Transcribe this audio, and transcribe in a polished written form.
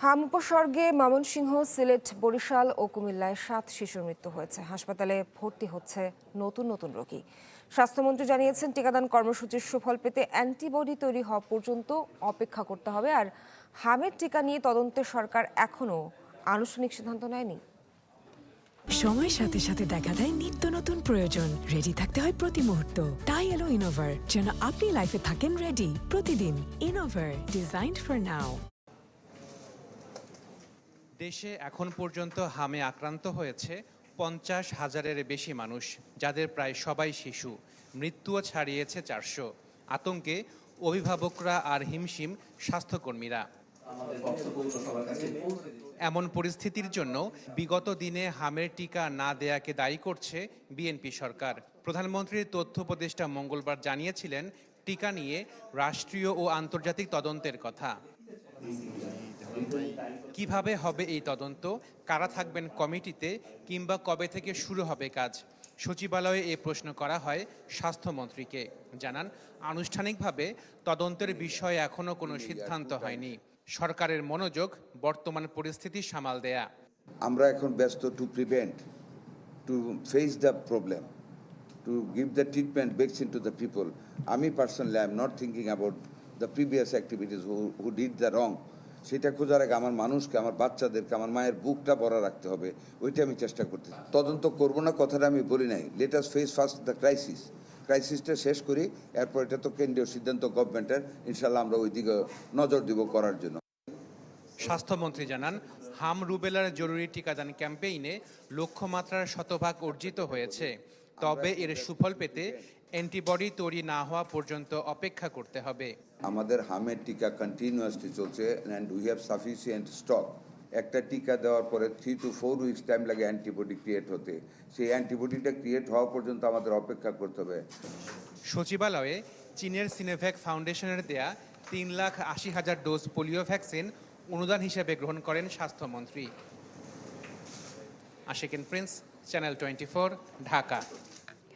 হাম উপসর্গে ময়মনসিংহ, সিলেট, বরিশাল ও কুমিল্লায় 7 শিশুর মৃত্যু হয়েছে। হাসপাতালে ভর্তি হচ্ছে নতুন নতুন রোগী। স্বাস্থ্যমন্ত্রী জানিয়েছেন, টিকাদান কর্মসূচির সুফল পেতে অ্যান্টিবডি তৈরি হওয়া পর্যন্ত অপেক্ষা করতে হবে। আর হামের টিকা নিয়ে তদন্তে সরকার এখনও আনুষ্ঠানিক সিদ্ধান্ত নেয়নি। সময়ের সাথে সাথে দেখা দেয় নিত্য নতুন প্রয়োজন। রেডি থাকতে হয় প্রতি মুহূর্ত। তাই এলো ইনোভার, যেন আপনি লাইফে থাকেন রেডি প্রতিদিন। Innova, designed for now. দেশে এখন পর্যন্ত হামে আক্রান্ত হয়েছে 50,000-এর বেশি মানুষ, যাদের প্রায় সবাই শিশু। মৃত্যুও ছাড়িয়েছে 400। আতঙ্কে অভিভাবকরা আর হিমশিম স্বাস্থ্যকর্মীরা। এমন পরিস্থিতির জন্য বিগত দিনে হামের টিকা না দেয়াকে দায়ী করছে বিএনপি সরকার। প্রধানমন্ত্রীর তথ্য উপদেষ্টা মঙ্গলবার জানিয়েছিলেন, টিকা নিয়ে রাষ্ট্রীয় ও আন্তর্জাতিক তদন্তের কথা। কিভাবে হবে এই তদন্ত, কারা থাকবেন কমিটিতে, কিংবা কবে থেকে শুরু হবে কাজ, সচিবালয়ে এ প্রশ্ন করা হয় স্বাস্থ্যমন্ত্রীকে। জানান, আনুষ্ঠানিকভাবে তদন্তের বিষয়ে এখনো কোনো সিদ্ধান্ত হয়নি। সরকারের মনোযোগ বর্তমান পরিস্থিতি সামাল দেয়া। আমরা এখন ব্যস্ত to prevent, to face the problem, to give the treatment vaccine to the people. আমি personally I am not thinking about the previous activities who did the wrong. সেটা খোঁজার আগে আমার মানুষকে, আমার বাচ্চাদেরকে, আমার মায়ের বুকটা ভরা রাখতে হবে। ওইটা আমি চেষ্টা করতে। তদন্ত করবো না কথাটা আমি বলি নাই। Let us face first the ক্রাইসিসটা শেষ করি, এরপর এটা তো কেন্দ্রীয় সিদ্ধান্ত গভর্নমেন্টের। ইনশাল্লাহ আমরা ওই দিকে নজর দিব করার জন্য। স্বাস্থ্যমন্ত্রী জানান, হাম রুবেলার জরুরি টিকাদান ক্যাম্পেইনে লক্ষ্যমাত্রার শতভাগ অর্জিত হয়েছে। তবে এর সুফল পেতে অ্যান্টিবডি তৈরি না হওয়া পর্যন্ত অপেক্ষা করতে হবে। আমাদের হামের টিকা কন্টিনিউয়াসলি চলছে and we have sufficient stock. একটা টিকা দেওয়ার পরে 3 to 4 উইকস টাইম লাগে অ্যান্টিবডি ক্রিয়েট হতে। সেই অ্যান্টিবডিটা ক্রিয়েট হওয়া পর্যন্ত আমাদের অপেক্ষা করতে হবে। সচিবালয়ে চীনের সিনোভ্যাক ফাউন্ডেশনের দেয়া 3,80,000 ডোজ পোলিও ভ্যাকসিন অনুদান হিসেবে গ্রহণ করেন স্বাস্থ্যমন্ত্রী। Ashikin Prince, channel 24, Dhaka.